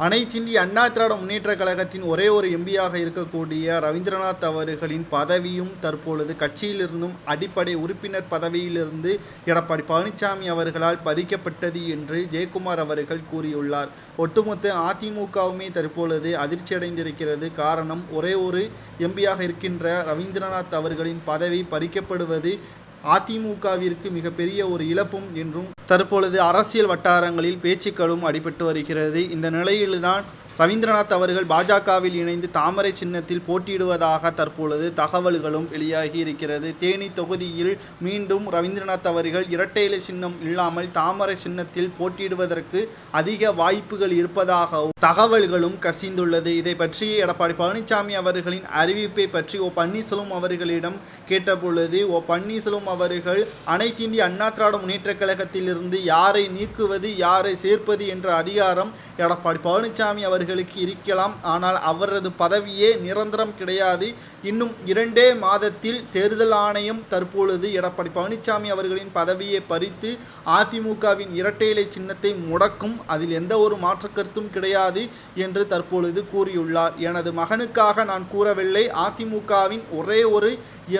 அனைத்திந்திய அண்ணா திராவிட முன்னேற்றக் கழகத்தின் ஒரே ஒரு எம்பியாக இருக்கக்கூடிய ரவீந்திரநாத் அவர்களின் பதவியும் தற்பொழுது கட்சியிலிருந்தும் அடிப்படை உறுப்பினர் பதவியிலிருந்து எடப்பாடி பழனிசாமி அவர்களால் பறிக்கப்பட்டது என்று ஜெயக்குமார் அவர்கள் கூறியுள்ளார். ஒட்டுமொத்த அதிமுகவுமே தற்பொழுது அதிர்ச்சியடைந்திருக்கிறது. காரணம், ஒரே ஒரு எம்பியாக இருக்கின்ற ரவீந்திரநாத் அவர்களின் பதவி பறிக்கப்படுவது அதிமுகவிற்கு மிகப்பெரிய ஒரு இழப்பும் என்றும் தற்பொழுது அரசியல் வட்டாரங்களில் பேச்சுக்களும் அடிபட்டு வருகிறது. இந்த நிலையில்தான் ரவீந்திரநாத் அவர்கள் பாஜகவில் இணைந்து தாமரை சின்னத்தில் போட்டியிடுவதாக தற்பொழுது தகவல்களும் வெளியாகி இருக்கிறது. தேனி தொகுதியில் மீண்டும் ரவீந்திரநாத் அவர்கள் இரட்டை இலை சின்னம் இல்லாமல் தாமரை சின்னத்தில் போட்டியிடுவதற்கு அதிக வாய்ப்புகள் இருப்பதாகவும் தகவல்களும் கசிந்துள்ளது. இதை பற்றி எடப்பாடி பழனிசாமி அவர்களின் அறிவிப்பை பற்றி பன்னீர்செல்வம் அவர்களிடம் கேட்டபொழுது பன்னீர்செல்வம் அவர்கள் அனைத்து இந்திய அண்ணா திராவிட முன்னேற்றக் கழகத்திலிருந்து யாரை நீக்குவது யாரை சேர்ப்பது என்ற அதிகாரம் எடப்பாடி பழனிசாமி அவர்களுக்கு இருக்கலாம். ஆனால் அவரது பதவியே நிரந்தரம் கிடையாது. இன்னும் 2 மாதத்தில் தேர்தல் ஆணையம் தற்பொழுது எடப்பாடி பழனிசாமி அவர்களின் பதவியை பறித்து அதிமுகவின் இரட்டை இலை சின்னத்தை முடக்கும். அதில் எந்த ஒரு மாற்று கருத்தும் கிடையாது என்று தற்பொழுது கூறியுள்ளார். எனது மகனுக்காக நான் கூறவில்லை, அதிமுகவின் ஒரே ஒரு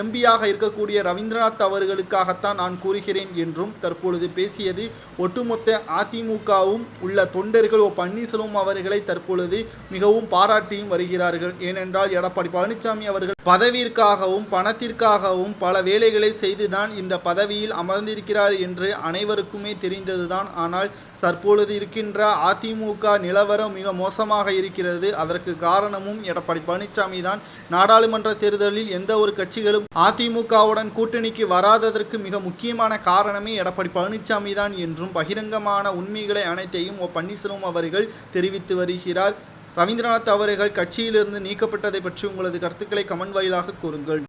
எம்பியாக இருக்கக்கூடிய ரவீந்திரநாத் அவர்களுக்காகத்தான் நான் கூறுகிறேன் என்றும் தற்பொழுது பேசியது. ஒட்டுமொத்த அதிமுகவும் உள்ள தொண்டர்கள் பன்னீர்செல்வம் அவர்களை தற்பொழுது மிகவும் பாராட்டியும் வருகிறார்கள். ஏனென்றால் எடப்பாடி பழனிசாமி அவர்கள் பதவிற்காகவும் பணத்திற்காகவும் பல வேலைகளை செய்துதான் இந்த பதவியில் அமர்ந்திருக்கிறார் என்று அனைவருக்குமே தெரிந்ததுதான். ஆனால் தற்பொழுது இருக்கின்ற அதிமுக நிலவரம் மிக மோசமாக இருக்கிறது. அதற்கு காரணமும் எடப்பாடி பழனிசாமி தான். நாடாளுமன்ற தேர்தலில் எந்த ஒரு கட்சிகளும் அதிமுகவுடன் கூட்டணிக்கு வராததற்கு மிக முக்கியமான காரணமே எடப்பாடி பழனிசாமி தான் என்றும் பகிரங்கமான உண்மைகளை அனைத்தையும் பன்னீர்செல்வம் அவர்கள் தெரிவித்து வருகிறார். ரவீந்திரநாத் அவர்கள் கட்சியிலிருந்து நீக்கப்பட்டதை பற்றி உங்களது கருத்துக்களை கமெண்ட் வாயிலாக கூறுங்கள்.